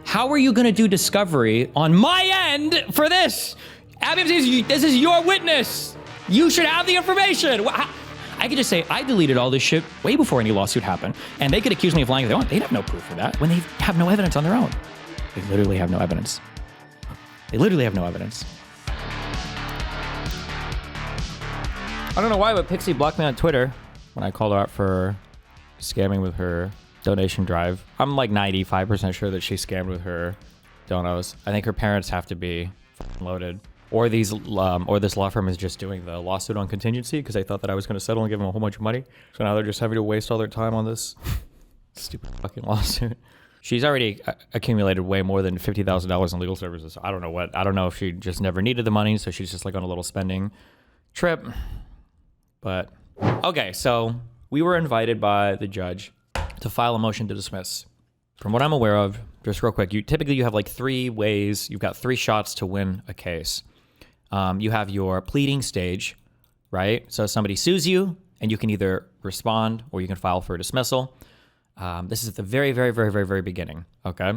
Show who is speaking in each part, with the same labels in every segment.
Speaker 1: How are you going to do discovery on my end for this? This is your witness. You should have the information. I could just say, I deleted all this shit way before any lawsuit happened. And they could accuse me of lying if they want. They'd have no proof for that when they have no evidence on their own. They literally have no evidence. They literally have no evidence. I don't know why, but Pxie blocked me on Twitter when I called her out for scamming with her donation drive. I'm like 95% sure that she scammed with her donos. I think her parents have to be loaded. Or this law firm is just doing the lawsuit on contingency because they thought that I was going to settle and give them a whole bunch of money. So now they're just having to waste all their time on this stupid fucking lawsuit. She's already accumulated way more than $50,000 in legal services. So I don't know if she just never needed the money, so she's just like on a little spending trip. But okay, so we were invited by the judge to file a motion to dismiss. From what I'm aware of, just real quick, you have like 3 ways. You've got 3 shots to win a case. You have your pleading stage, right? So somebody sues you, and you can either respond or you can file for a dismissal. This is at the very, very, very, very, very beginning. Okay.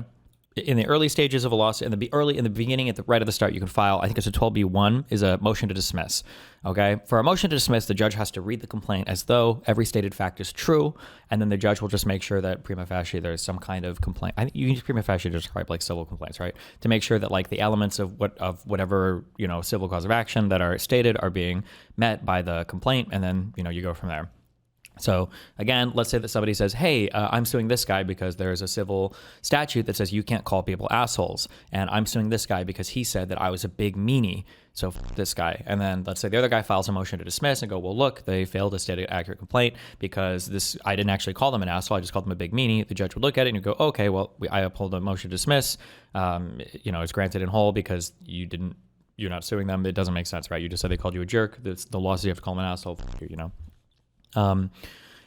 Speaker 1: In the early stages of a lawsuit, in the beginning, right at the start, you can file, I think it's a 12B1, is a motion to dismiss. Okay. For a motion to dismiss, the judge has to read the complaint as though every stated fact is true, and then the judge will just make sure that prima facie there's some kind of complaint. I think you use prima facie to describe like civil complaints, right? To make sure that like the elements of whatever civil cause of action that are stated are being met by the complaint, and then you go from there. So again, let's say that somebody says, hey, I'm suing this guy because there's a civil statute that says you can't call people assholes. And I'm suing this guy because he said that I was a big meanie. So f this guy. And then let's say the other guy files a motion to dismiss and go, well, look, they failed to state an accurate complaint because I didn't actually call them an asshole. I just called them a big meanie. The judge would look at it and you go, okay, well, I uphold the motion to dismiss. It's granted in whole because you're not suing them. It doesn't make sense, right? You just said they called you a jerk. The law says you have to call them an asshole,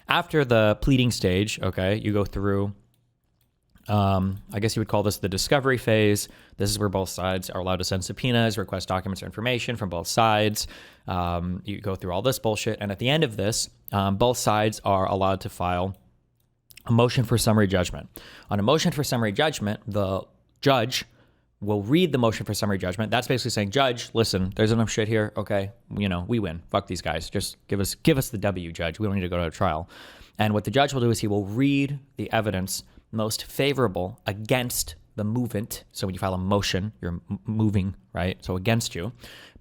Speaker 1: After the pleading stage, okay, you go through, I guess you would call this the discovery phase. This is where both sides are allowed to send subpoenas, request documents or information from both sides. You go through all this bullshit. And at the end of this, both sides are allowed to file a motion for summary judgment. On a motion for summary judgment, the judge will read the motion for summary judgment. That's basically saying, judge, listen, there's enough shit here. Okay. We win. Fuck these guys. Just give us the W, judge. We don't need to go to a trial. And what the judge will do is he will read the evidence most favorable against the movant. So when you file a motion, you're moving, right? So against you,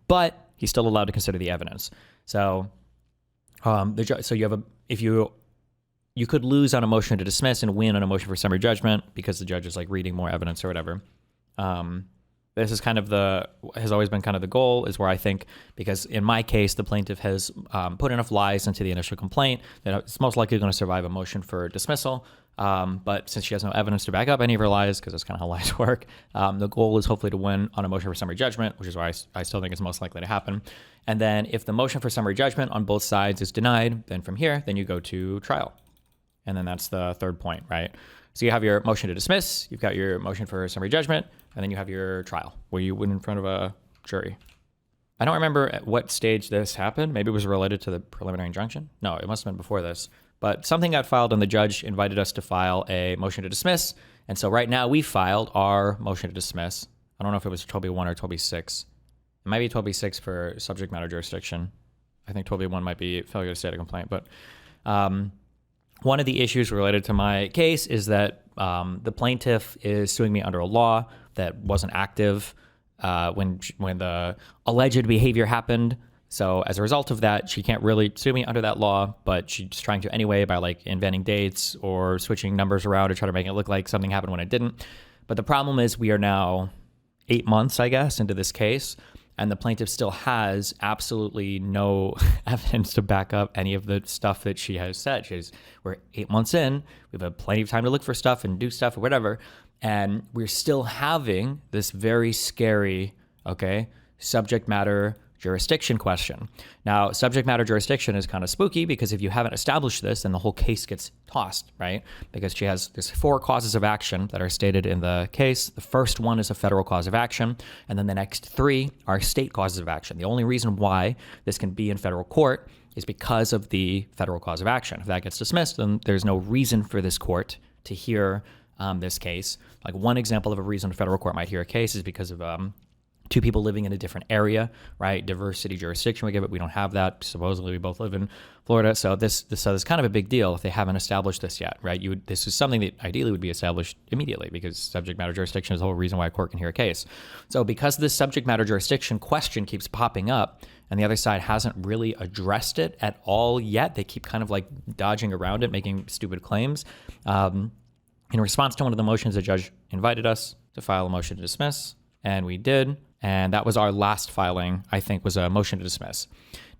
Speaker 1: but he's still allowed to consider the evidence. So, you could lose on a motion to dismiss and win on a motion for summary judgment because the judge is like reading more evidence or whatever. This is has always been kind of the goal, is where I think, because in my case, the plaintiff has put enough lies into the initial complaint that it's most likely going to survive a motion for dismissal. But since she has no evidence to back up any of her lies, because that's kind of how lies work, the goal is hopefully to win on a motion for summary judgment, which is why I still think it's most likely to happen. And then if the motion for summary judgment on both sides is denied, then from here, then you go to trial. And then that's the third point, right? So you have your motion to dismiss, you've got your motion for summary judgment, and then you have your trial, where you win in front of a jury. I don't remember at what stage this happened. Maybe it was related to the preliminary injunction. No, it must have been before this. But something got filed and the judge invited us to file a motion to dismiss. And so right now we filed our motion to dismiss. I don't know if it was 12B1 or 12B6. It might be 12B6 for subject matter jurisdiction. I think 12B1 might be failure to state a complaint. But one of the issues related to my case is that the plaintiff is suing me under a law that wasn't active when the alleged behavior happened. So as a result of that, she can't really sue me under that law, but she's trying to anyway by like inventing dates or switching numbers around to try to make it look like something happened when it didn't. But the problem is we are now 8 months, I guess, into this case, and the plaintiff still has absolutely no evidence to back up any of the stuff that she has said. We're 8 months in, we've had plenty of time to look for stuff and do stuff or whatever, and we're still having this very scary, subject matter jurisdiction question. Now, subject matter jurisdiction is kind of spooky because if you haven't established this, then the whole case gets tossed, right? Because there's 4 causes of action that are stated in the case. The first one is a federal cause of action, and then the next 3 are state causes of action. The only reason why this can be in federal court is because of the federal cause of action. If that gets dismissed, then there's no reason for this court to hear this case. Like one example of a reason a federal court might hear a case is because of two people living in a different area, right? Diversity jurisdiction, we give it. We don't have that. Supposedly, we both live in Florida. So this is kind of a big deal if they haven't established this yet, right? This is something that ideally would be established immediately because subject matter jurisdiction is the whole reason why a court can hear a case. So because this subject matter jurisdiction question keeps popping up and the other side hasn't really addressed it at all yet, they keep kind of like dodging around it, making stupid claims. In response to one of the motions, the judge invited us to file a motion to dismiss, and we did. And that was our last filing, I think, was a motion to dismiss.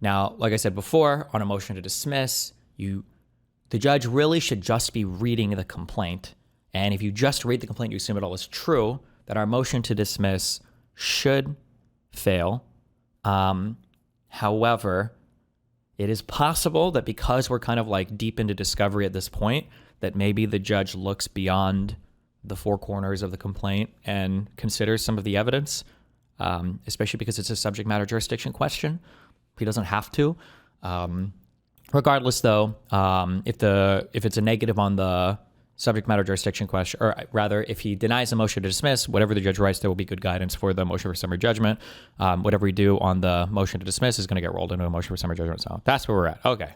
Speaker 1: Now, like I said before, on a motion to dismiss, the judge really should just be reading the complaint. And if you just read the complaint, you assume it all is true, that our motion to dismiss should fail. However, it is possible that because we're kind of like deep into discovery at this point, that maybe the judge looks beyond the four corners of the complaint and considers some of the evidence. Especially because it's a subject matter jurisdiction question. He doesn't have to. Regardless, though, if it's a negative on the subject matter jurisdiction question, or rather, if he denies a motion to dismiss, whatever the judge writes, there will be good guidance for the motion for summary judgment. Whatever we do on the motion to dismiss is going to get rolled into a motion for summary judgment. So that's where we're at. Okay.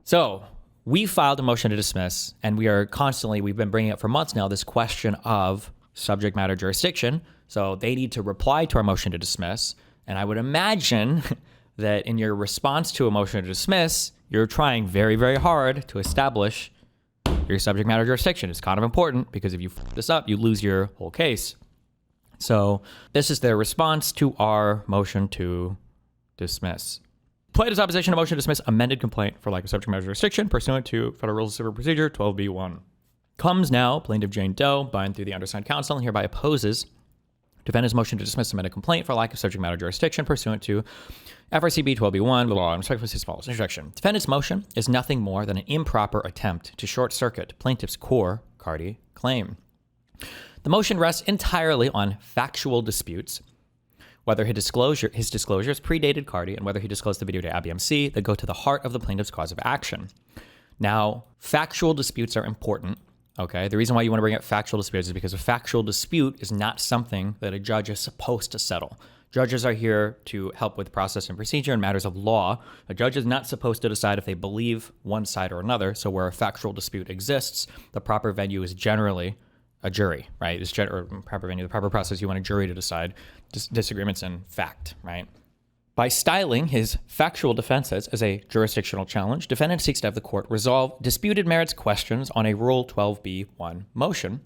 Speaker 1: So we filed a motion to dismiss, and we've been bringing up for months now this question of subject matter jurisdiction. So they need to reply to our motion to dismiss. And I would imagine that in your response to a motion to dismiss, you're trying very, very hard to establish your subject matter jurisdiction. It's kind of important because if you f this up, you lose your whole case. So this is their response to our motion to dismiss. Plaintiff's opposition to motion to dismiss amended complaint for lack of subject matter jurisdiction pursuant to Federal Rules of Civil Procedure 12b1. Comes now, plaintiff Jane Doe, bind through the undersigned counsel, and hereby opposes defendant's motion to dismiss amended complaint for lack of subject matter jurisdiction pursuant to FRCB 12b1, blah, and respectfully as follows. Introduction. Defendant's motion is nothing more than an improper attempt to short-circuit plaintiff's core Cardi claim. The motion rests entirely on factual disputes, whether his disclosures predated Cardi and whether he disclosed the video to ABMC that go to the heart of the plaintiff's cause of action. Now, factual disputes are important. Okay, the reason why you want to bring up factual disputes is because a factual dispute is not something that a judge is supposed to settle. Judges are here to help with process and procedure in matters of law. A judge is not supposed to decide if they believe one side or another. So where a factual dispute exists, the proper venue is generally a jury, right? Proper venue, the proper process, you want a jury to decide disagreements in fact, right? By styling his factual defenses as a jurisdictional challenge, defendant seeks to have the court resolve disputed merits questions on a Rule 12b1 motion.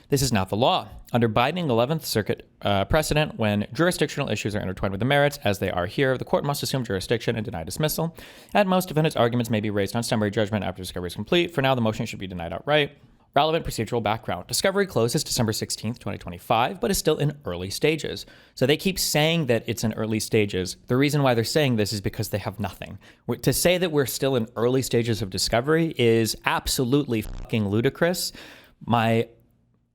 Speaker 1: This is not the law. Under binding 11th Circuit precedent, when jurisdictional issues are intertwined with the merits, as they are here, the court must assume jurisdiction and deny dismissal. At most, defendant's arguments may be raised on summary judgment after discovery is complete. For now, the motion should be denied outright. Relevant procedural background. Discovery closes December 16th, 2025, but is still in early stages. So they keep saying that it's in early stages. The reason why they're saying this is because they have nothing. To say that we're still in early stages of discovery is absolutely fucking ludicrous. My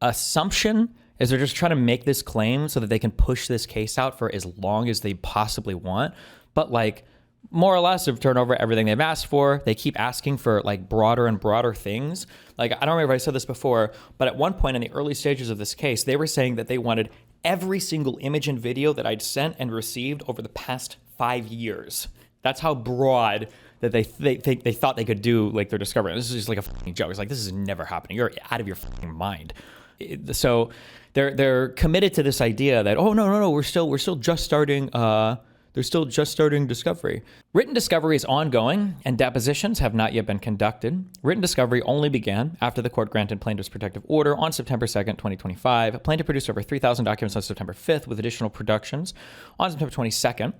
Speaker 1: assumption is they're just trying to make this claim so that they can push this case out for as long as they possibly want. But like, more or less have turned over everything they've asked for. They keep asking for like broader and broader things. Like, I don't remember if I said this before, but at one point in the early stages of this case, they were saying that they wanted every single image and video that I'd sent and received over the past 5 years. That's how broad that they thought they could do like their discovery. This is just like a fucking joke. It's like, this is never happening. You're out of your fucking mind. So they're committed to this idea that, oh, no, we're still just starting. They're still just starting discovery. Written discovery is ongoing, and depositions have not yet been conducted. Written discovery only began after the court granted plaintiff's protective order on September 2nd, 2025. Plaintiff produced over 3,000 documents on September 5th, with additional productions on September 22nd.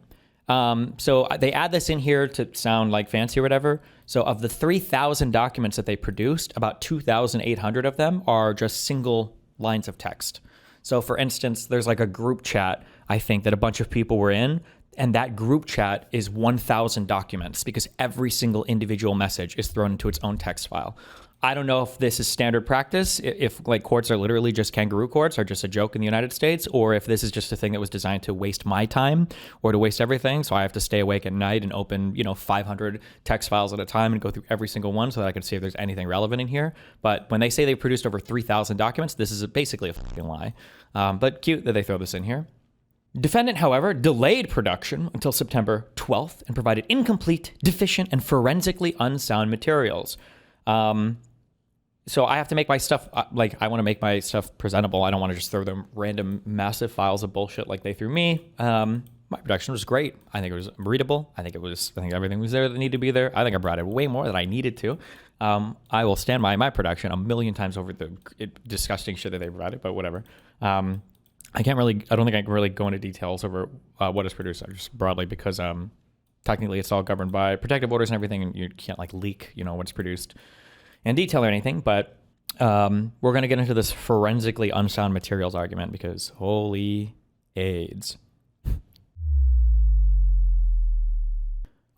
Speaker 1: So they add this in here to sound like fancy or whatever. So of the 3,000 documents that they produced, about 2,800 of them are just single lines of text. So for instance, there's like a group chat, I think, that a bunch of people were in. And that group chat is 1,000 documents because every single individual message is thrown into its own text file. I don't know if this is standard practice, if like courts are literally just kangaroo courts or just a joke in the United States, or if this is just a thing that was designed to waste my time or to waste everything. So I have to stay awake at night and open, 500 text files at a time and go through every single one so that I can see if there's anything relevant in here. But when they say they produced over 3,000 documents, this is basically a fucking lie. But cute that they throw this in here. Defendant, however, delayed production until September 12th and provided incomplete, deficient, and forensically unsound materials. So I have to make my stuff, I want to make my stuff presentable. I don't want to just throw them random massive files of bullshit like they threw me. My production was great. I think it was readable. I think everything was there that needed to be there. I think I brought in way more than I needed to. I will stand by my production a million times over the disgusting shit that they provided, but whatever. I don't think I can really go into details over what is produced just broadly because technically it's all governed by protective orders and everything, and you can't leak, what's produced in detail or anything. But we're going to get into this forensically unsound materials argument because holy AIDS.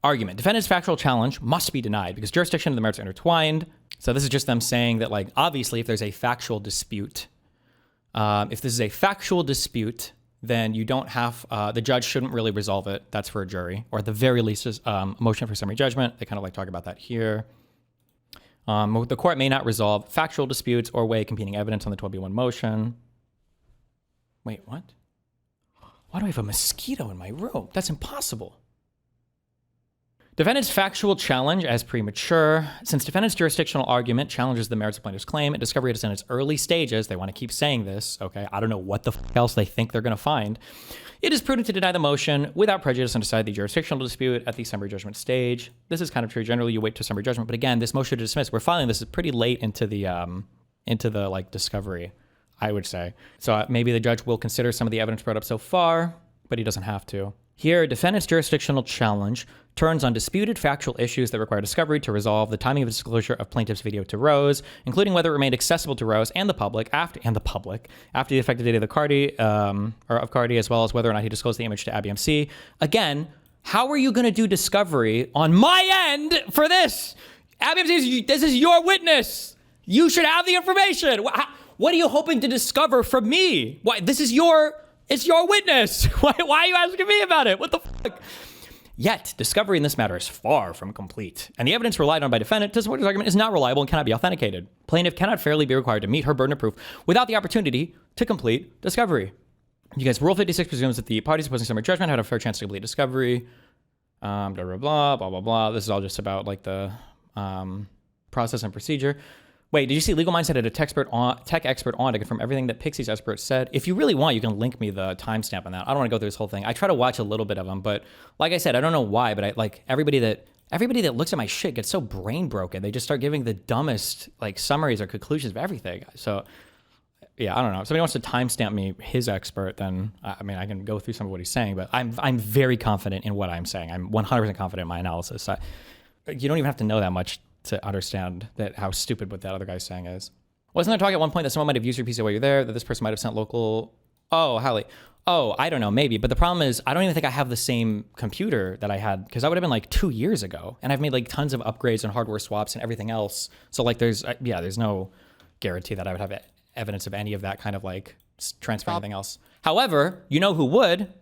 Speaker 1: Argument. Defendant's factual challenge must be denied because jurisdiction and the merits are intertwined. So this is just them saying that, obviously, if there's a factual dispute, if this is a factual dispute, then you don't have, the judge shouldn't really resolve it. That's for a jury, or at the very least, is motion for summary judgment. They kind of talk about that here. The court may not resolve factual disputes or weigh competing evidence on the 12B1 motion. Wait, what? Why do I have a mosquito in my room? That's impossible. Defendant's factual challenge as premature. Since defendant's jurisdictional argument challenges the merits of plaintiff's claim and discovery is in its early stages, they want to keep saying this, okay? I don't know what the else they think they're going to find. It is prudent to deny the motion without prejudice and decide the jurisdictional dispute at the summary judgment stage. This is kind of true. Generally, you wait to summary judgment, but again, this motion to dismiss, we're filing this pretty late into the discovery, I would say. So maybe the judge will consider some of the evidence brought up so far, but he doesn't have to. Here, defendant's jurisdictional challenge turns on disputed factual issues that require discovery to resolve the timing of disclosure of plaintiff's video to Rose, including whether it remained accessible to Rose and the public after the effective date of the Cardi, of Cardi, as well as whether or not he disclosed the image to Abby MC. Again, how are you going to do discovery on my end for this? Abby MC, this is your witness. You should have the information. What are you hoping to discover from me? Why? It's your witness. Why are you asking me about it? What the fuck? Yet, discovery in this matter is far from complete, and the evidence relied on by defendant to support his argument is not reliable and cannot be authenticated. Plaintiff cannot fairly be required to meet her burden of proof without the opportunity to complete discovery. You guys, Rule 56 presumes that the parties opposing summary judgment had a fair chance to complete discovery. Blah, blah, blah, blah, blah, blah. This is all just about the process and procedure. Wait, did you see Legal Minds had a tech expert on to confirm everything that Pxie's expert said? If you really want, you can link me the timestamp on that. I don't want to go through this whole thing. I try to watch a little bit of them, but like I said, I don't know why, but everybody that looks at my shit gets so brain broken. They just start giving the dumbest summaries or conclusions of everything. So yeah, I don't know. If somebody wants to timestamp me his expert, then I can go through some of what he's saying, but I'm very confident in what I'm saying. I'm 100% confident in my analysis. You don't even have to know that much to understand how stupid what that other guy's saying is. Wasn't there talk at one point that someone might have used your PC while you're there, that this person might have sent local... Oh, Hallie. Oh, I don't know, maybe. But the problem is, I don't even think I have the same computer that I had, because that would have been 2 years ago. And I've made tons of upgrades and hardware swaps and everything else. So there's no guarantee that I would have evidence of any of that kind of transfer or anything else. However, you know who would?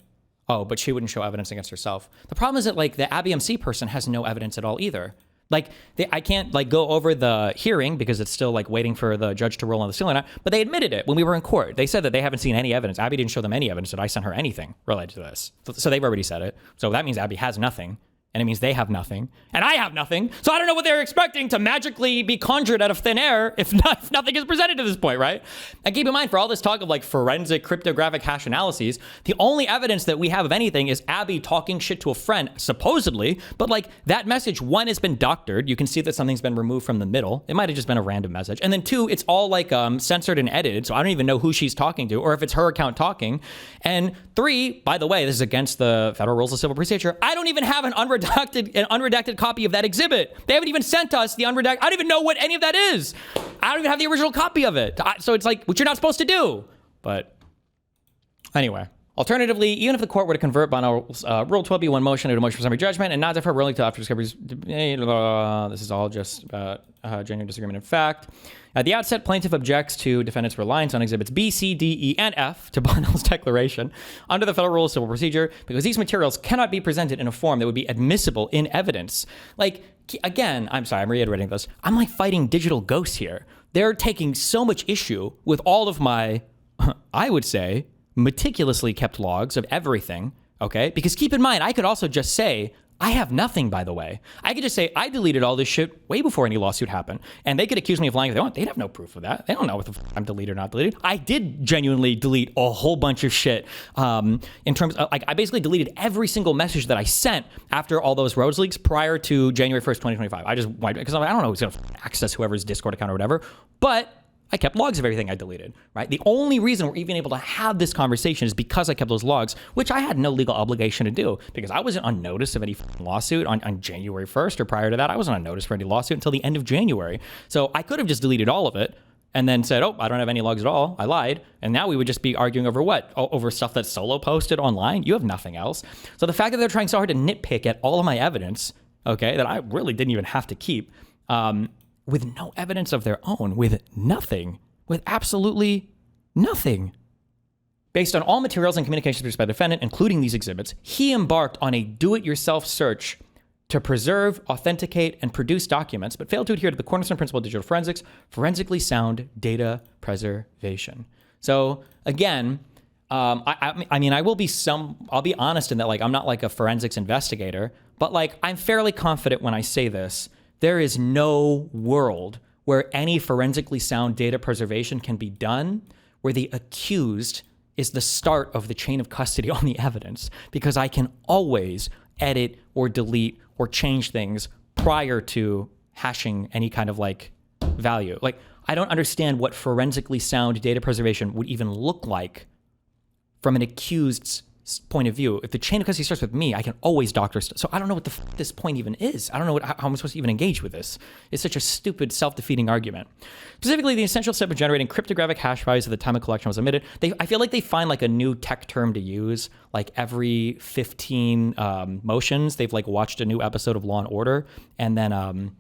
Speaker 1: Oh, but she wouldn't show evidence against herself. The problem is that the Abby MC person has no evidence at all either. I can't go over the hearing because it's still waiting for the judge to roll on the ceiling. But they admitted it when we were in court. They said that they haven't seen any evidence. Abby didn't show them any evidence that I sent her anything related to this. So they've already said it. So that means Abby has nothing. And it means they have nothing. And I have nothing. So I don't know what they're expecting to magically be conjured out of thin air if nothing is presented to this point, right? And keep in mind, for all this talk of forensic cryptographic hash analyses, the only evidence that we have of anything is Abby talking shit to a friend, supposedly. But that message, one, has been doctored. You can see that something's been removed from the middle. It might have just been a random message. And then two, it's all censored and edited. So I don't even know who she's talking to or if it's her account talking. And three, by the way, this is against the federal rules of civil procedure. I don't even have an unredacted copy of that exhibit. They haven't even sent us the unredacted. I don't even know what any of that is. I don't even have the original copy of it. So it's which you're not supposed to do. But anyway, Alternatively, even if the court were to convert Bonnell's Rule 12b1 motion into a motion for summary judgment and not defer ruling till after discoveries, this is all just genuine disagreement in fact. At the outset, plaintiff objects to defendant's reliance on exhibits B, C, D, E, and F to Bonnell's declaration under the Federal Rule of Civil Procedure because these materials cannot be presented in a form that would be admissible in evidence. Like, again, I'm sorry, I'm reiterating this. I'm like fighting digital ghosts here. They're taking so much issue with all of my, I would say, meticulously kept logs of everything, okay? Because keep in mind, I could also just say, I have nothing, by the way. I could just say, I deleted all this shit way before any lawsuit happened. And they could accuse me of lying if they want. They'd have no proof of that. They don't know what the I'm deleted or not deleted. I did genuinely delete a whole bunch of shit in terms of, like, I basically deleted every single message that I sent after all those Rhodes leaks prior to January 1st, 2025. I just, because I don't know who's going to access whoever's Discord account or whatever. But I kept logs of everything I deleted, right? The only reason we're even able to have this conversation is because I kept those logs, which I had no legal obligation to do because I wasn't on notice of any lawsuit on January 1st or prior to that. I wasn't on notice for any lawsuit until the end of January. So I could have just deleted all of it and then said, oh, I don't have any logs at all. I lied. And now we would just be arguing over what? Over stuff that's solo posted online? You have nothing else. So the fact that they're trying so hard to nitpick at all of my evidence, okay, that I really didn't even have to keep, with no evidence of their own, with nothing, with absolutely nothing. Based on all materials and communications produced by the defendant, including these exhibits, he embarked on a do-it-yourself search to preserve, authenticate, and produce documents, but failed to adhere to the cornerstone principle of digital forensics, forensically sound data preservation. So again, I mean, I'll be honest in that, like, I'm not like a forensics investigator, but like, I'm fairly confident when I say this. There is no world where any forensically sound data preservation can be done where the accused is the start of the chain of custody on the evidence, because I can always edit or delete or change things prior to hashing any kind of like value. Like, I don't understand what forensically sound data preservation would even look like from an accused's point of view. If the chain of custody starts with me, I can always doctor stuff. So I don't know what this point even is. I don't know how I'm supposed to even engage with this. It's such a stupid, self-defeating argument. Specifically, the essential step of generating cryptographic hash values at the time a collection was omitted. I feel like they find like a new tech term to use. Like every 15 motions, they've like watched a new episode of Law and Order, and then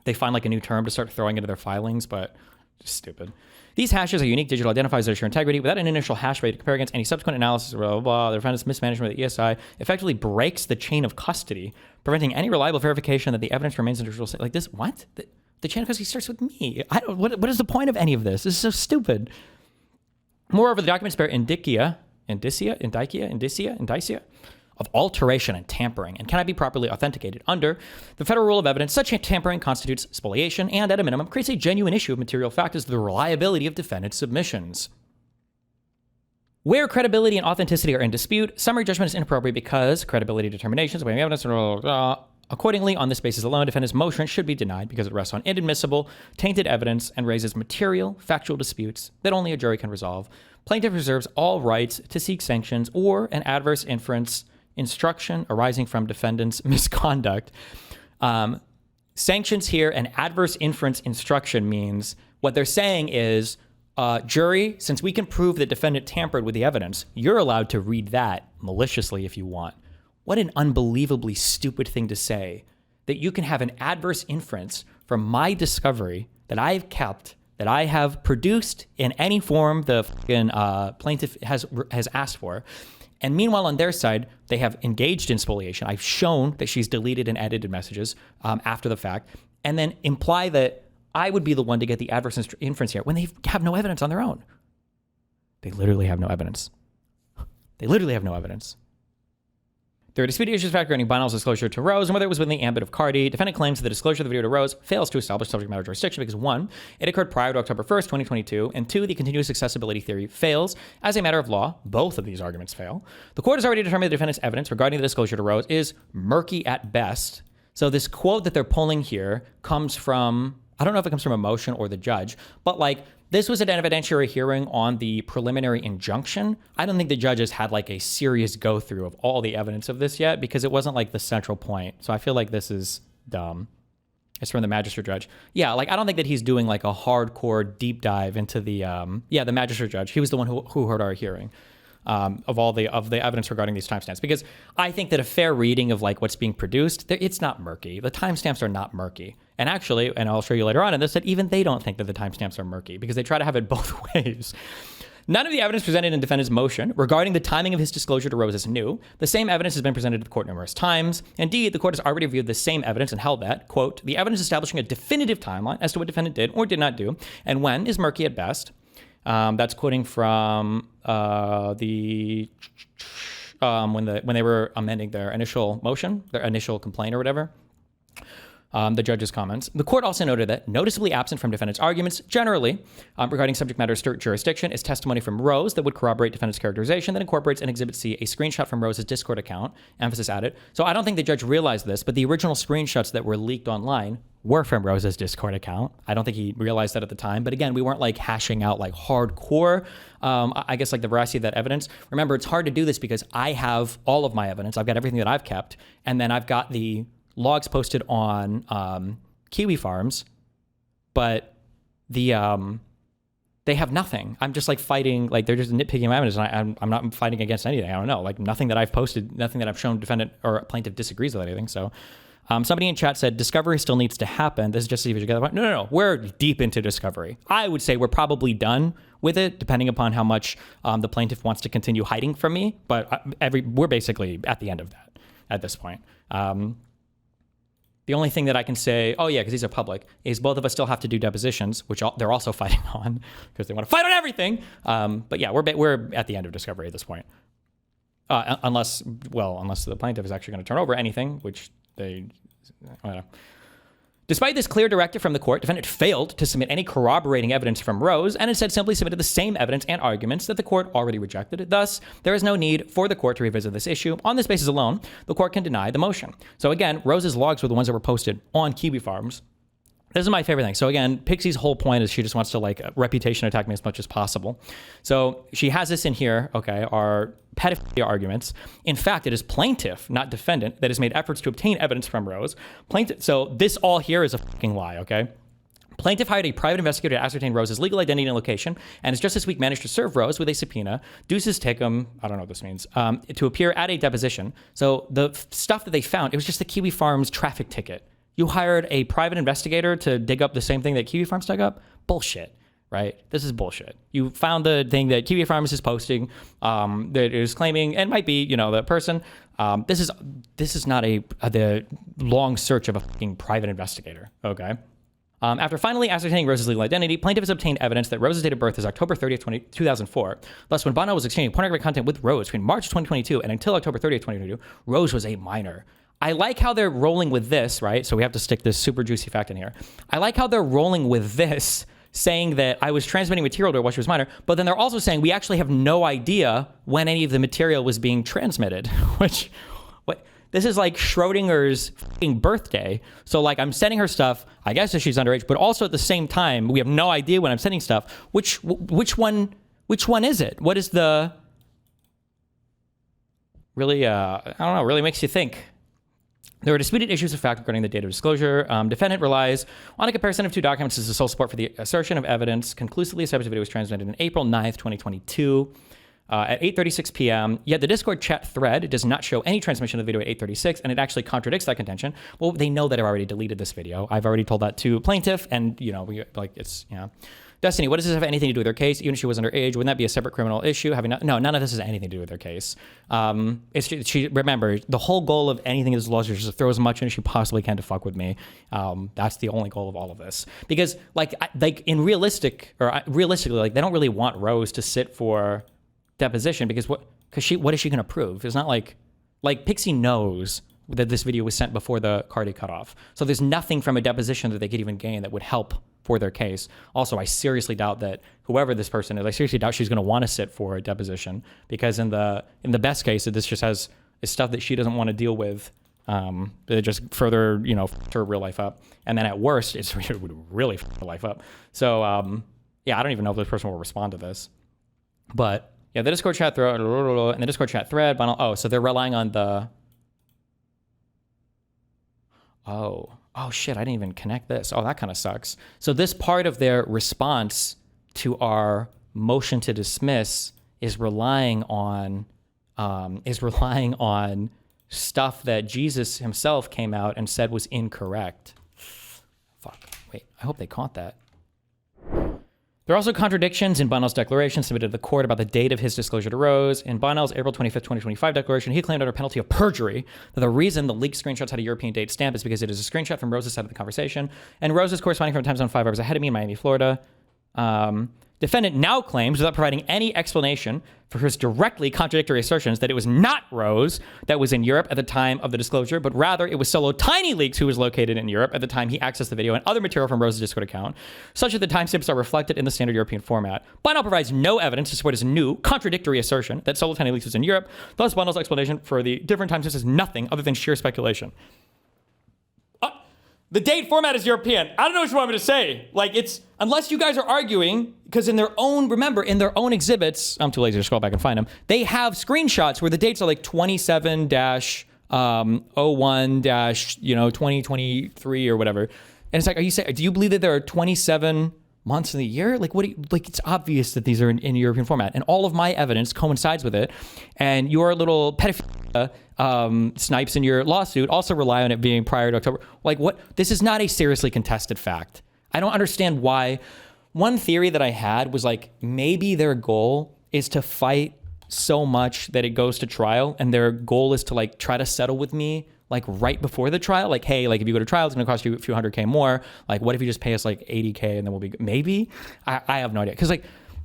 Speaker 1: they find like a new term to start throwing into their filings, but just stupid. These hashes are unique digital identifiers that assure integrity. Without an initial hash rate to compare against, any subsequent analysis, blah, blah, blah, the defendant's mismanagement of the ESI effectively breaks the chain of custody, preventing any reliable verification that the evidence remains in digital state. Like this, what? The chain of custody starts with me. What is the point of any of this? This is so stupid. Moreover, the documents bear indicia of alteration and tampering and cannot be properly authenticated. Under the Federal Rule of Evidence, such tampering constitutes spoliation and, at a minimum, creates a genuine issue of material fact as to the reliability of defendant's submissions. Where credibility and authenticity are in dispute, summary judgment is inappropriate because credibility determinations, weighing evidence, accordingly, on this basis alone, defendant's motion should be denied because it rests on inadmissible, tainted evidence and raises material, factual disputes that only a jury can resolve. Plaintiff reserves all rights to seek sanctions or an adverse inference instruction arising from defendant's misconduct. Sanctions here, an adverse inference instruction means what they're saying is, jury, since we can prove that defendant tampered with the evidence, you're allowed to read that maliciously if you want. What an unbelievably stupid thing to say, that you can have an adverse inference from my discovery that I've kept, that I have produced in any form the plaintiff has asked for. And meanwhile, on their side, they have engaged in spoliation. I've shown that she's deleted and edited messages after the fact, and then imply that I would be the one to get the adverse inference here when they have no evidence on their own. They literally have no evidence. They literally have no evidence. There are disputed issues regarding Bonnell's disclosure to Rose and whether it was within the ambit of Cardi. Defendant claims that the disclosure of the video to Rose fails to establish subject matter jurisdiction because 1, it occurred prior to October 1st, 2022, and 2, the continuous accessibility theory fails as a matter of law. Both of these arguments fail. The court has already determined the defendant's evidence regarding the disclosure to Rose is murky at best. So this quote that they're pulling here comes from, I don't know if it comes from a motion or the judge, but like, this was an evidentiary hearing on the preliminary injunction. I don't think the judges had like a serious go through of all the evidence of this yet because it wasn't like the central point. So I feel like this is dumb. It's from the magistrate judge. Yeah, like I don't think that he's doing like a hardcore deep dive into the magistrate judge. He was the one who heard our hearing. of all the evidence regarding these timestamps, because I think that a fair reading of like what's being produced, it's not murky. The timestamps are not murky. And actually, and I'll show you later on in this, that even they don't think that the timestamps are murky because they try to have it both ways. None of the evidence presented in defendant's motion regarding the timing of his disclosure to Rose is new. The same evidence has been presented to the court numerous times. Indeed, the court has already reviewed the same evidence and held that, quote, the evidence establishing a definitive timeline as to what defendant did or did not do and when is murky at best. That's quoting from when they were amending their initial motion, their initial complaint or whatever. The judge's comments. The court also noted that noticeably absent from defendant's arguments generally regarding subject matter jurisdiction is testimony from Rose that would corroborate defendant's characterization that incorporates in Exhibit C a screenshot from Rose's Discord account, emphasis added. So I don't think the judge realized this, but the original screenshots that were leaked online were from Rose's Discord account. I don't think he realized that at the time. But again, we weren't like hashing out like hardcore, I guess like the veracity of that evidence. Remember, it's hard to do this because I have all of my evidence. I've got everything that I've kept. And then I've got the logs posted on Kiwi Farms, but they have nothing. I'm just like fighting, like they're just nitpicking my evidence, and I'm not fighting against anything. I don't know, like nothing that I've posted, nothing that I've shown defendant or plaintiff disagrees with anything. So somebody in chat said discovery still needs to happen. This is just to see if you get the point. No. We're deep into discovery. I would say we're probably done with it, depending upon how much the plaintiff wants to continue hiding from me. But we're basically at the end of that at this point. The only thing that I can say, oh yeah, because these are public, is both of us still have to do depositions, which they're also fighting on because they want to fight on everything. But yeah, we're at the end of discovery at this point, unless the plaintiff is actually going to turn over anything, which they, I don't know. Despite this clear directive from the court, defendant failed to submit any corroborating evidence from Rose and instead simply submitted the same evidence and arguments that the court already rejected. Thus, there is no need for the court to revisit this issue. On this basis alone, the court can deny the motion. So again, Rose's logs were the ones that were posted on Kiwi Farms. This is my favorite thing. So again, Pxie's whole point is she just wants to like reputation attack me as much as possible. So she has this in here, okay, our pedophilia arguments. In fact, it is plaintiff, not defendant, that has made efforts to obtain evidence from Rose. So this all here is a fucking lie, okay? Plaintiff hired a private investigator to ascertain Rose's legal identity and location, and has just this week managed to serve Rose with a subpoena, Deuces Tickum, I don't know what this means, to appear at a deposition. So the stuff that they found, it was just the Kiwi Farms traffic ticket. You hired a private investigator to dig up the same thing that Kiwi Farms dug up? Bullshit, right? This is bullshit. You found the thing that Kiwi Farms is posting that is claiming, and might be, the person. This is not the long search of a fucking private investigator, okay? After finally ascertaining Rose's legal identity, plaintiff has obtained evidence that Rose's date of birth is October 30th, 2004. Thus, when Bono was exchanging pornographic content with Rose between March 2022 and until October 30th, 2022, Rose was a minor. I like how they're rolling with this, right? So we have to stick this super juicy fact in here. I like how they're rolling with this, saying that I was transmitting material to her while she was minor, but then they're also saying we actually have no idea when any of the material was being transmitted, which, this is like Schrodinger's fucking birthday. So like I'm sending her stuff, I guess if she's underage, but also at the same time, we have no idea when I'm sending stuff. Which one is it? What is the, really, I don't know, really makes you think. There are disputed issues of fact regarding the date of disclosure. Defendant relies on a comparison of two documents as the sole support for the assertion of evidence. Conclusively established the video was transmitted on April 9th, 2022 at 8:36 p.m. Yet the Discord chat thread does not show any transmission of the video at 8:36, and it actually contradicts that contention. Well, they know that I've already deleted this video. I've already told that to plaintiff, and, Destiny, what does this have anything to do with her case? Even if she was underage, wouldn't that be a separate criminal issue? No, none of this has anything to do with her case. Remember, the whole goal of anything in this lawsuit is to throw as much in as she possibly can to fuck with me. That's the only goal of all of this. Because, realistically, they don't really want Rose to sit for deposition because what is she going to prove? It's not like Pxie knows that this video was sent before the Cardi cutoff. So there's nothing from a deposition that they could even gain that would help for their case. Also, I seriously doubt that whoever this person is, I seriously doubt she's going to want to sit for a deposition because in the best case, this just has stuff that she doesn't want to deal with. It just further, her real life up. And then at worst, it's really f her life up. So, I don't even know if this person will respond to this. But yeah, the Discord chat thread, and the Discord chat thread, so they're relying on the, oh shit, I didn't even connect this. Oh, that kind of sucks. So this part of their response to our motion to dismiss is relying on stuff that Jesus himself came out and said was incorrect. Fuck. Wait, I hope they caught that. There are also contradictions in Bonnell's declaration submitted to the court about the date of his disclosure to Rose. In Bonnell's April 25th, 2025 declaration, he claimed under penalty of perjury that the reason the leaked screenshots had a European date stamp is because it is a screenshot from Rose's side of the conversation, and Rose is corresponding from time zone 5 hours ahead of me in Miami, Florida. Defendant now claims, without providing any explanation for his directly contradictory assertions, that it was not Rose that was in Europe at the time of the disclosure, but rather it was Solo Tiny Leaks who was located in Europe at the time he accessed the video and other material from Rose's Discord account, such that the timestamps are reflected in the standard European format. Bonnell provides no evidence to support his new contradictory assertion that Solo Tiny Leaks was in Europe. Thus, Bonnell's explanation for the different timestamps is nothing other than sheer speculation. The date format is European. I don't know what you want me to say. Like, it's, unless you guys are arguing, because in their own, remember, in their own exhibits, I'm too lazy to scroll back and find them, they have screenshots where the dates are like 27-01-2023 or whatever. And it's like, are you saying, do you believe that there are 27 months in the year? Like, what do you, like, it's obvious that these are in European format, and all of my evidence coincides with it. And your little pedophilia snipes in your lawsuit also rely on it being prior to October. Like, what? This is not a seriously contested fact. I don't understand why. One theory that I had was like, maybe their goal is to fight so much that it goes to trial, and their goal is to like try to settle with me like right before the trial. Like, hey, like if you go to trial, it's gonna cost you a few $100K more. Like, what if you just pay us like $80K and then we'll be good? Maybe. I have no idea. Cause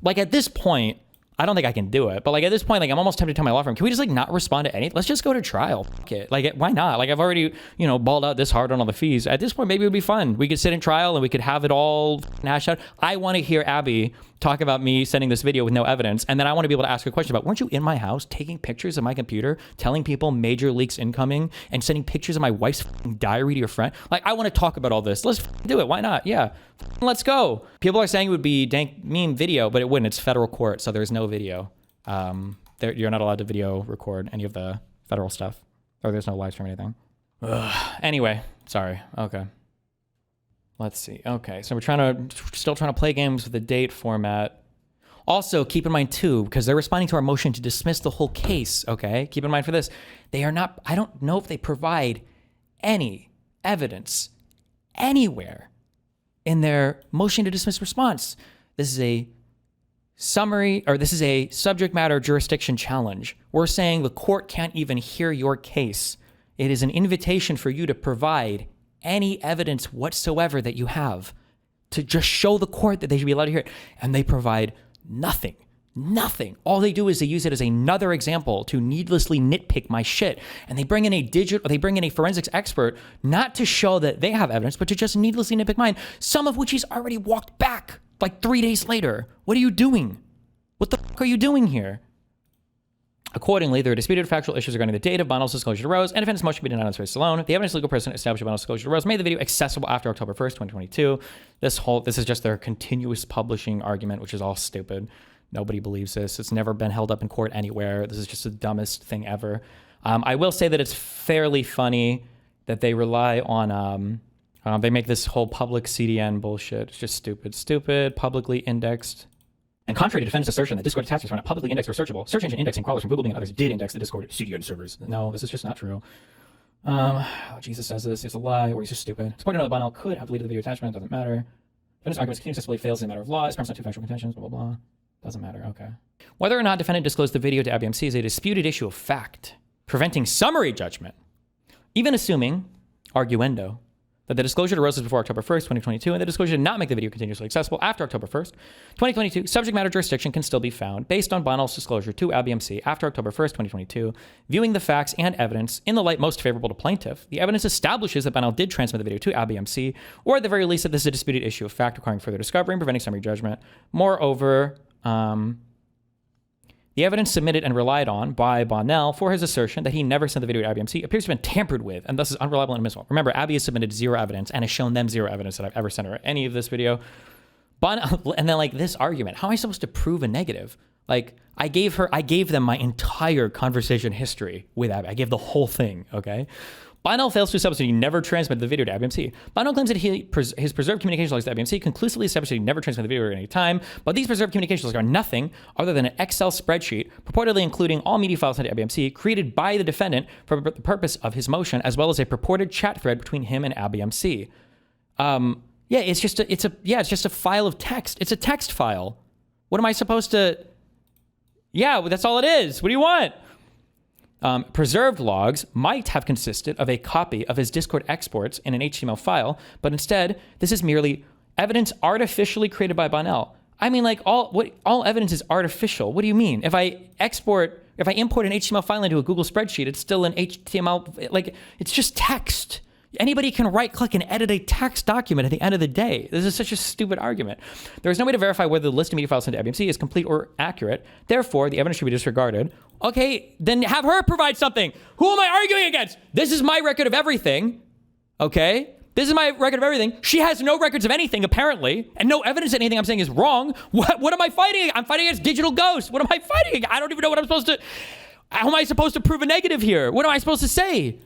Speaker 1: like at this point, I don't think I can do it, but like at this point, like I'm almost tempted to tell my law firm, can we just like not respond to anything? Let's just go to trial. Fuck it. Like, why not? Like, I've already, balled out this hard on all the fees. At this point, maybe it would be fun. We could sit in trial and we could have it all hashed out. I want to hear Abby talk about me sending this video with no evidence, and then I want to be able to ask a question about, weren't you in my house taking pictures of my computer, telling people major leaks incoming, and sending pictures of my wife's diary to your friend? Like, I want to talk about all this. Let's do it. Why not? Yeah. Let's go. People are saying it would be dank meme video, but it wouldn't. It's federal court, so there's no video. You're not allowed to video record any of the federal stuff, or there's no live stream or anything. Anyway, sorry. Okay. Let's see. Okay, so we're still trying to play games with the date format. Also, keep in mind too, because they're responding to our motion to dismiss the whole case. Okay, keep in mind for this, they are not. I don't know if they provide any evidence anywhere in their motion to dismiss response. This is a summary, or this is a subject matter jurisdiction challenge. We're saying the court can't even hear your case. It is an invitation for you to provide any evidence whatsoever that you have to just show the court that they should be allowed to hear it. And they provide nothing. All they do is they use it as another example to needlessly nitpick my shit. And they bring in a forensics expert, not to show that they have evidence, but to just needlessly nitpick mine, some of which he's already walked back like 3 days later. What are you doing? What the fuck are you doing here? Accordingly, there are disputed factual issues regarding the date of Bonnell's disclosure to Rose, and defendant's motion be denied on its face alone. The evidence legal person established Bonnell's disclosure to Rose made the video accessible after October 1st, 2022. This is just their continuous publishing argument, which is all stupid. Nobody believes this. It's never been held up in court anywhere. This is just the dumbest thing ever. I will say that it's fairly funny that they rely on, they make this whole public CDN bullshit. It's just stupid, publicly indexed. And contrary to defendant's assertion that Discord attachments are not publicly indexed or searchable, search engine indexing crawlers from Google and others did index the Discord CDN servers. No, this is just not true. Jesus says this. It's a lie, or he's just stupid. It's pointed out that Bonnell could have deleted the video attachment. Doesn't matter. Defendant's arguments continuously fails in a matter of law. It's premised on two factual contentions. Blah, blah, blah. Doesn't matter. Okay. Whether or not defendant disclosed the video to ABMC is a disputed issue of fact, preventing summary judgment. Even assuming, arguendo, that the disclosure to Rose was before October 1st, 2022, and the disclosure did not make the video continuously accessible after October 1st, 2022, subject matter jurisdiction can still be found based on Bonnell's disclosure to ABMC after October 1st, 2022. Viewing the facts and evidence in the light most favorable to plaintiff, the evidence establishes that Bonnell did transmit the video to ABMC, or at the very least that this is a disputed issue of fact requiring further discovery and preventing summary judgment. Moreover, the evidence submitted and relied on by Bonnell for his assertion that he never sent the video to ABMC appears to have been tampered with, and thus is unreliable and admissible. Remember, Abby has submitted zero evidence and has shown them zero evidence that I've ever sent her any of this video. Bonnell, and then like this argument, how am I supposed to prove a negative? Like, I gave them my entire conversation history with Abby. I gave the whole thing, okay? Bonnell fails to establish that he never transmitted the video to IBMC. Bonnell claims that his preserved communication logs to IBMC conclusively established that he never transmitted the video at any time, but these preserved communication logs are nothing other than an Excel spreadsheet, purportedly including all media files sent to IBMC, created by the defendant for the purpose of his motion, as well as a purported chat thread between him and IBMC. Yeah, it's just a file of text. It's a text file. What am I supposed to? Yeah, that's all it is. What do you want? Preserved logs might have consisted of a copy of his Discord exports in an HTML file, but instead, this is merely evidence artificially created by Bonnell. I mean, like all evidence is artificial. What do you mean? If I import an HTML file into a Google spreadsheet, it's still an HTML, like it's just text. Anybody can right-click and edit a text document at the end of the day. This is such a stupid argument. There is no way to verify whether the list of media files sent to IBMC is complete or accurate. Therefore, the evidence should be disregarded. Okay, then have her provide something. Who am I arguing against? This is my record of everything. Okay? This is my record of everything. She has no records of anything, apparently, and no evidence that anything I'm saying is wrong. What am I fighting? I'm fighting against digital ghosts. What am I fighting? I don't even know what I'm supposed to... How am I supposed to prove a negative here? What am I supposed to say?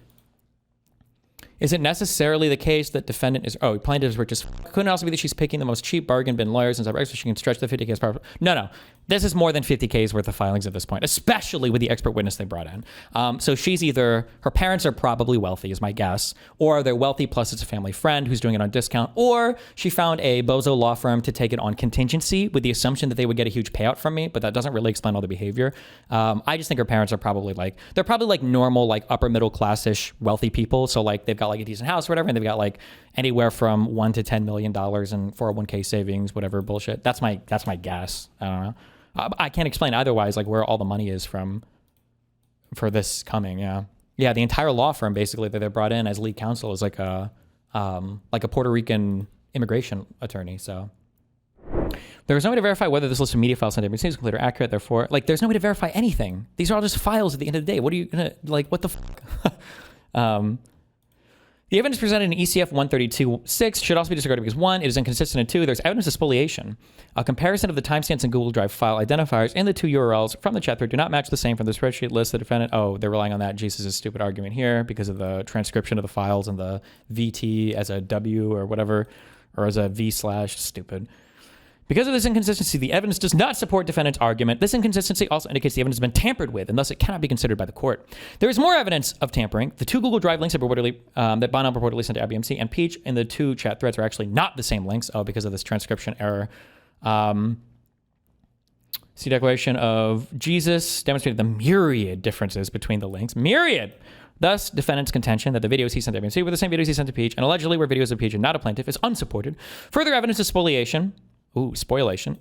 Speaker 1: Is it necessarily the case that defendant is... Oh, plaintiffs were just... Couldn't it also be that she's picking the most cheap bargain bin lawyers and so she can stretch the 50K's power? No. This is more than 50K's worth of filings at this point, especially with the expert witness they brought in. So she's either... Her parents are probably wealthy, is my guess, or they're wealthy plus it's a family friend who's doing it on discount, or she found a bozo law firm to take it on contingency with the assumption that they would get a huge payout from me, but that doesn't really explain all the behavior. I just think her parents are probably like... They're probably like normal, like upper middle class-ish wealthy people. So like they've got like a decent house or whatever, and they've got like anywhere from $1 to $10 million in 401k savings, whatever bullshit. That's my guess. I don't know. I can't explain otherwise, like where all the money is from for this coming. Yeah. The entire law firm basically that they brought in as lead counsel is like a Puerto Rican immigration attorney. So there was no way to verify whether this list of media files sent to IBMC is complete or accurate. Therefore, like there's no way to verify anything. These are all just files at the end of the day. What are you gonna like? What the fuck? The evidence presented in ECF 132.6 should also be disregarded because 1, it is inconsistent, and 2, there's evidence of spoliation. A comparison of the timestamps and Google Drive file identifiers and the two URLs from the chat thread do not match the same from the spreadsheet list. The defendant, they're relying on that Jesus' stupid argument here because of the transcription of the files and the VT as a W or whatever, or as a V/stupid. Because of this inconsistency, the evidence does not support defendant's argument. This inconsistency also indicates the evidence has been tampered with, and thus it cannot be considered by the court. There is more evidence of tampering. The two Google Drive links that Bonnell purportedly sent to IBMC and Pxie in the two chat threads are actually not the same links. Because of this transcription error. See Declaration of Jesus demonstrated the myriad differences between the links. Myriad! Thus, defendant's contention that the videos he sent to IBMC were the same videos he sent to Pxie and allegedly were videos of Pxie and not a plaintiff is unsupported. Further evidence of spoliation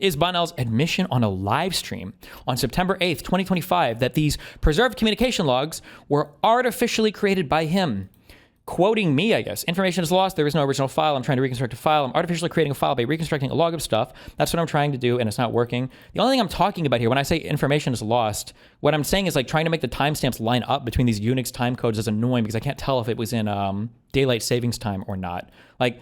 Speaker 1: is Bonnell's admission on a live stream on September 8th, 2025, that these preserved communication logs were artificially created by him. Quoting me, I guess. Information is lost. There is no original file. I'm trying to reconstruct a file. I'm artificially creating a file by reconstructing a log of stuff. That's what I'm trying to do, and it's not working. The only thing I'm talking about here, when I say information is lost, what I'm saying is like trying to make the timestamps line up between these Unix time codes is annoying because I can't tell if it was in daylight savings time or not. Like,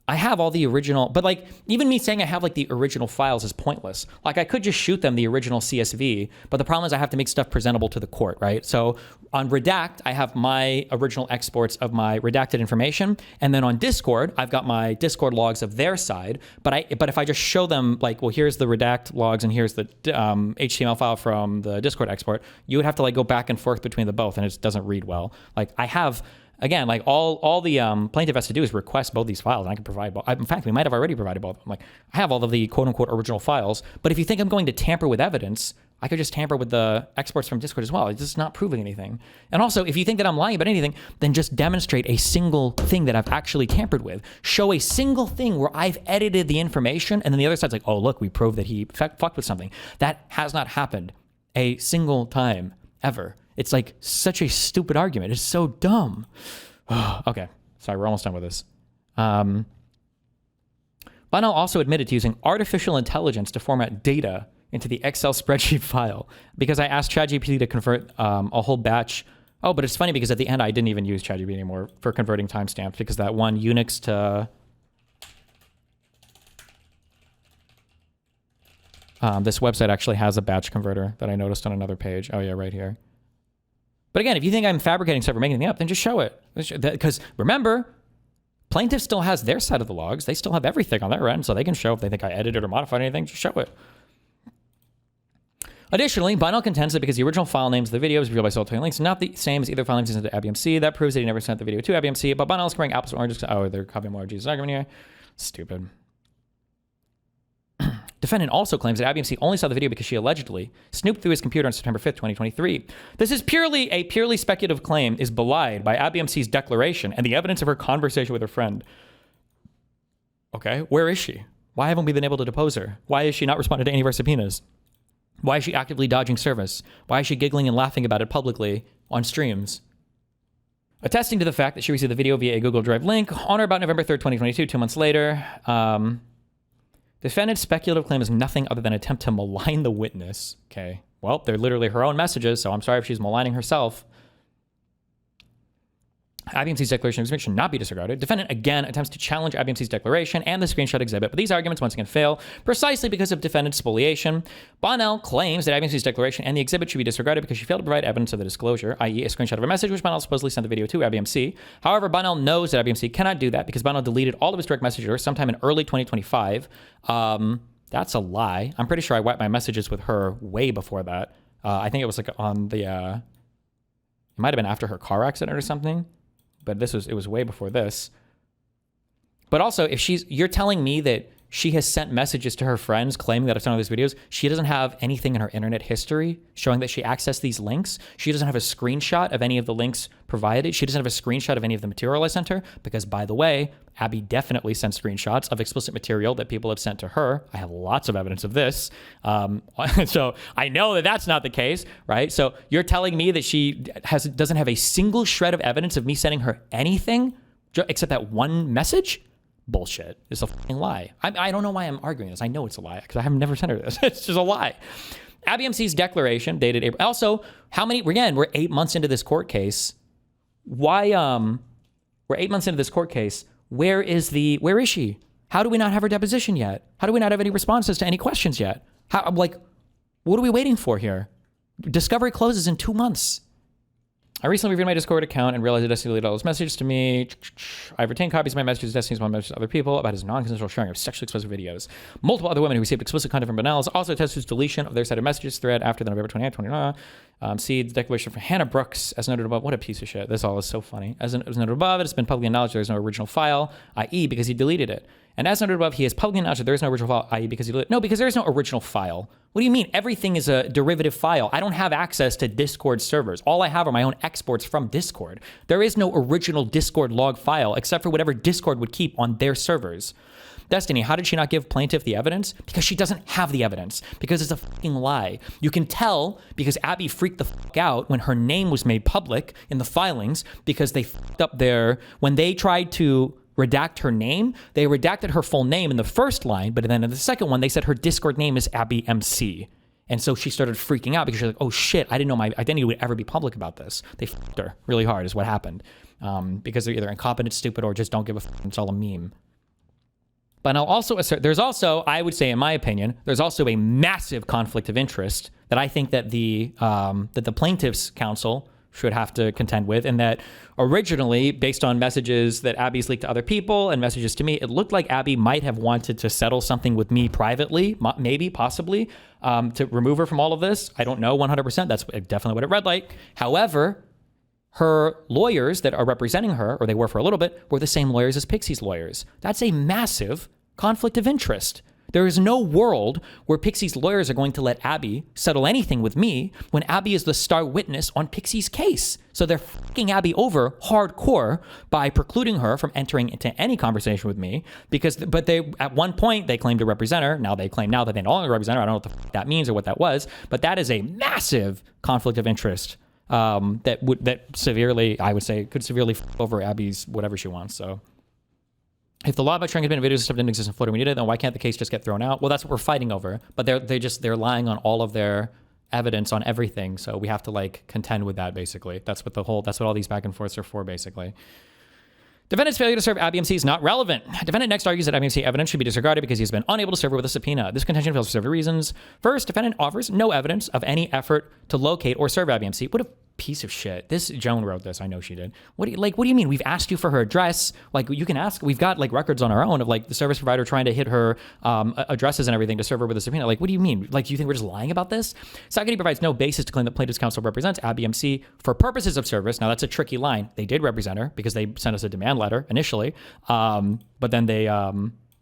Speaker 1: I have all the original, but like even me saying I have like the original files is pointless. Like I could just shoot them the original CSV, but the problem is I have to make stuff presentable to the court, right? So on Redact, I have my original exports of my redacted information, and then on Discord, I've got my Discord logs of their side. But if I just show them like, well, here's the Redact logs and here's the HTML file from the Discord export, you would have to like go back and forth between the both, and it doesn't read well. Like I have. Again, like all the plaintiff has to do is request both these files, and I can provide both. In fact, we might have already provided both. I'm like, I have all of the quote-unquote original files, but if you think I'm going to tamper with evidence, I could just tamper with the exports from Discord as well. It's just not proving anything. And also, if you think that I'm lying about anything, then just demonstrate a single thing that I've actually tampered with. Show a single thing where I've edited the information, and then the other side's like, oh, look, we proved that he fucked with something. That has not happened a single time, ever. It's like such a stupid argument. It's so dumb. Okay, sorry, we're almost done with this. Bonnell also admitted to using artificial intelligence to format data into the Excel spreadsheet file because I asked ChatGPT to convert a whole batch. Oh, but it's funny because at the end I didn't even use ChatGPT anymore for converting timestamps because that one Unix to... this website actually has a batch converter that I noticed on another page. Oh yeah, right here. But again, if you think I'm fabricating stuff or making anything up, then just show it. Because remember, plaintiff still has their side of the logs. They still have everything on their end, so they can show if they think I edited or modified anything, just show it. Additionally, Bunnell contends that because the original file names of the video is revealed by simultaneous links, not the same as either file names sent to ABMC. That proves that he never sent the video to ABMC, but Bunnell is comparing apples to oranges. Oh, they're copying more Jesus' argument here. Stupid. Defendant also claims that ABMC only saw the video because she allegedly snooped through his computer on September 5th, 2023. This is a purely speculative claim is belied by ABMC's declaration and the evidence of her conversation with her friend. Okay, where is she? Why haven't we been able to depose her? Why is she not responding to any of our subpoenas? Why is she actively dodging service? Why is she giggling and laughing about it publicly on streams? Attesting to the fact that she received the video via a Google Drive link on or about November 3rd, 2022, 2 months later. Defendant's speculative claim is nothing other than an attempt to malign the witness. Okay, well, they're literally her own messages, so I'm sorry if she's maligning herself. ABMC's declaration of exhibit should not be disregarded. Defendant again attempts to challenge ABMC's declaration and the screenshot exhibit, but these arguments once again fail precisely because of defendant's spoliation. Bonnell claims that ABMC's declaration and the exhibit should be disregarded because she failed to provide evidence of the disclosure, i.e. a screenshot of a message which Bonnell supposedly sent the video to ABMC. However, Bonnell knows that ABMC cannot do that because Bonnell deleted all of his direct messages to her sometime in early 2025. That's a lie. I'm pretty sure I wiped my messages with her way before that. I think it was like on the, it might have been after her car accident or something. But it was way before this. But also, if you're telling me that she has sent messages to her friends claiming that I've sent all these videos, she doesn't have anything in her internet history showing that she accessed these links. She doesn't have a screenshot of any of the links provided. She doesn't have a screenshot of any of the material I sent her because, by the way, Abby definitely sent screenshots of explicit material that people have sent to her. I have lots of evidence of this. So I know that that's not the case, right? So you're telling me that she doesn't have a single shred of evidence of me sending her anything except that one message? Bullshit. It's a fucking lie. I don't know why I'm arguing this. I know it's a lie because I have never sent her this. It's just a lie. ABMC's declaration dated April. Also, we're 8 months into this court case. Why, we're 8 months into this court case. Where is she? How do we not have her deposition yet? How do we not have any responses to any questions yet? What are we waiting for here? Discovery closes in 2 months. I recently reviewed my Discord account and realized that Destiny deleted all those messages to me. I've retained copies of my messages, Destiny's my messages to other people about his non-consensual sharing of sexually explicit videos. Multiple other women who received explicit content from Bonnell's also attest to his deletion of their set of messages thread after the November 28th, 2021. See the declaration from Hannah Brooks, as noted above. What a piece of shit. This all is so funny. As noted above, it has been publicly acknowledged there is no original file, i.e. because he deleted it. And as noted above, he has publicly acknowledged that there is no original file, i.e. because he deleted it. No, because there is no original file. What do you mean? Everything is a derivative file. I don't have access to Discord servers. All I have are my own exports from Discord. There is no original Discord log file except for whatever Discord would keep on their servers. Destiny, how did she not give plaintiff the evidence? Because she doesn't have the evidence. Because it's a fucking lie. You can tell because Abby freaked the fuck out when her name was made public in the filings because they fucked up when they tried to redact her name, they redacted her full name in the first line, but then in the second one, they said her Discord name is Abby MC. And so she started freaking out because she's like, oh shit, I didn't know my identity would ever be public about this. They fucked her really hard is what happened. Because they're either incompetent, stupid, or just don't give a fuck. It's all a meme. But I'll also assert, I would say in my opinion, there's also a massive conflict of interest that I think that the plaintiff's counsel should have to contend with, and that originally, based on messages that Abby's leaked to other people and messages to me, it looked like Abby might have wanted to settle something with me privately, maybe, possibly, to remove her from all of this. I don't know 100%. That's definitely what it read like. However, her lawyers that are representing her, or they were for a little bit, were the same lawyers as Pxie's lawyers. That's a massive conflict of interest. There is no world where Pxie's lawyers are going to let Abby settle anything with me when Abby is the star witness on Pxie's case. So they're fucking Abby over hardcore by precluding her from entering into any conversation with me but they, at one point, they claimed to represent her. Now they claim that they no longer represent her. I don't know what the fuck that means or what that was, but that is a massive conflict of interest that severely, I would say, could severely fuck over Abby's whatever she wants. So if the law about sharing has been videos and stuff didn't exist in Florida, we need it, then why can't the case just get thrown out? Well, that's what we're fighting over. But they're lying on all of their evidence on everything. So we have to contend with that basically. That's what all these back and forths are for basically. Defendant's failure to serve ABMC is not relevant. Defendant next argues that ABMC evidence should be disregarded because he's been unable to serve her with a subpoena. This contention fails for several reasons. First, defendant offers no evidence of any effort to locate or serve ABMC. What a piece of shit. This Joan wrote this. I know she did. What do you mean? We've asked you for her address. Like, you can ask. We've got like records on our own of like the service provider trying to hit her addresses and everything to serve her with a subpoena. Like, what do you mean? Like, do you think we're just lying about this? Saucony provides no basis to claim that plaintiff's counsel represents ABMC for purposes of service. Now, that's a tricky line. They did represent her because they sent us a demand letter initially, but then they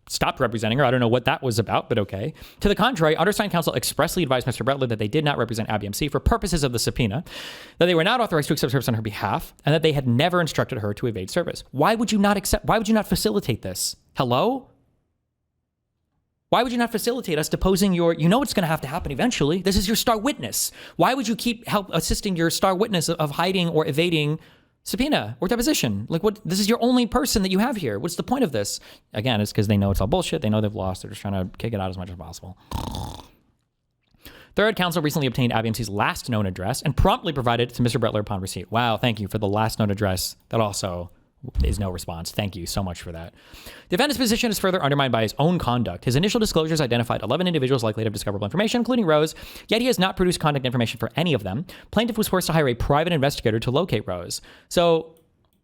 Speaker 1: stopped representing her. I don't know what that was about, but okay. To the contrary, undersigned counsel expressly advised Mr. Brettler that they did not represent ABMC for purposes of the subpoena, that they were not authorized to accept service on her behalf, and that they had never instructed her to evade service. Why would you not facilitate this? Hello? Why would you not facilitate us deposing you know what's going to have to happen eventually. This is your star witness. Why would you keep assisting your star witness of hiding or evading subpoena or deposition? Like, what? This is your only person that you have here. What's the point of this? Again, it's because they know it's all bullshit. They know they've lost. They're just trying to kick it out as much as possible. Third, counsel recently obtained ABMC's last known address and promptly provided it to Mr. Brettler upon receipt. Wow, thank you for the last known address. That also is no response. Thank you so much for that. The defendant's position is further undermined by his own conduct. His initial disclosures identified 11 individuals likely to have discoverable information, including Rose, yet he has not produced contact information for any of them. Plaintiff was forced to hire a private investigator to locate Rose. So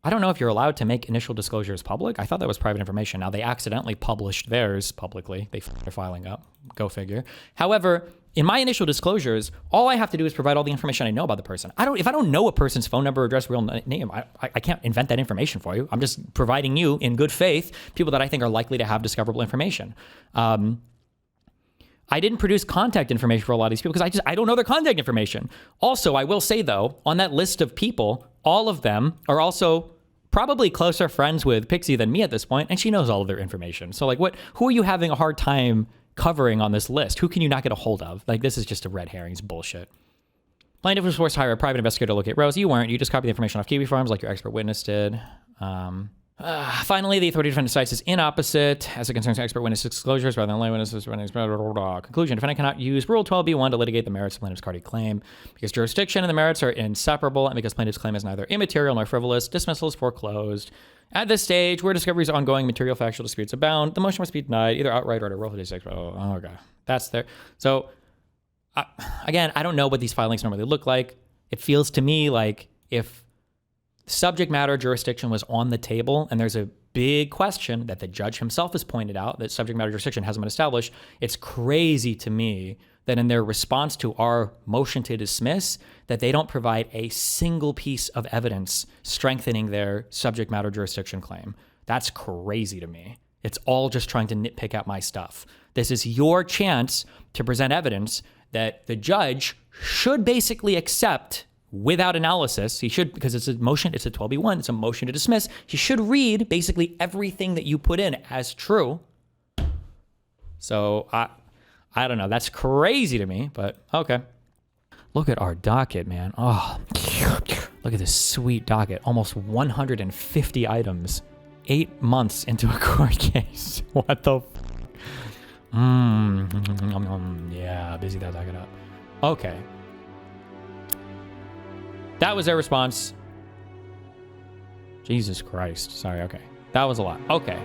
Speaker 1: I don't know if you're allowed to make initial disclosures public. I thought that was private information. Now, they accidentally published theirs publicly. They're filing up. Go figure. However, in my initial disclosures, all I have to do is provide all the information I know about the person. If I don't know a person's phone number, address, real name, I can't invent that information for you. I'm just providing you, in good faith, people that I think are likely to have discoverable information. I didn't produce contact information for a lot of these people because I don't know their contact information. Also, I will say, though, on that list of people, all of them are also probably closer friends with Pxie than me at this point, and she knows all of their information. So, like, who are you having a hard time covering on this list? Who can you not get a hold of? Like, this is just a red herring. It's bullshit. Plaintiff was forced to hire a private investigator to locate Rose. You weren't. You just copied the information off Kiwi Farms like your expert witness did. Finally, the authority defendant cites is inopposite as it concerns expert witness disclosures rather than lay witnesses. Conclusion: defendant cannot use Rule 12b1 to litigate the merits of plaintiff's Cardi claim because jurisdiction and the merits are inseparable, and because plaintiff's claim is neither immaterial nor frivolous. Dismissal is foreclosed. At this stage, where discovery is ongoing, material factual disputes abound. The motion must be denied either outright or at a Rule 56. Oh, okay, that's there. So, again, I don't know what these filings normally look like. It feels to me like if subject matter jurisdiction was on the table, and there's a big question that the judge himself has pointed out that subject matter jurisdiction hasn't been established. It's crazy to me that in their response to our motion to dismiss, that they don't provide a single piece of evidence strengthening their subject matter jurisdiction claim. That's crazy to me. It's all just trying to nitpick at my stuff. This is your chance to present evidence that the judge should basically accept without analysis. He should, because it's a motion, it's a 12b1, it's a motion to dismiss. He should read basically everything that you put in as true. So I don't know. That's crazy to me, but okay. Look at our docket, man. Oh, look at this sweet docket. Almost 150 items. 8 months into a court case. What the yeah, busy that docket up. Okay. That was their response. Jesus Christ. Sorry, okay. That was a lot. Okay.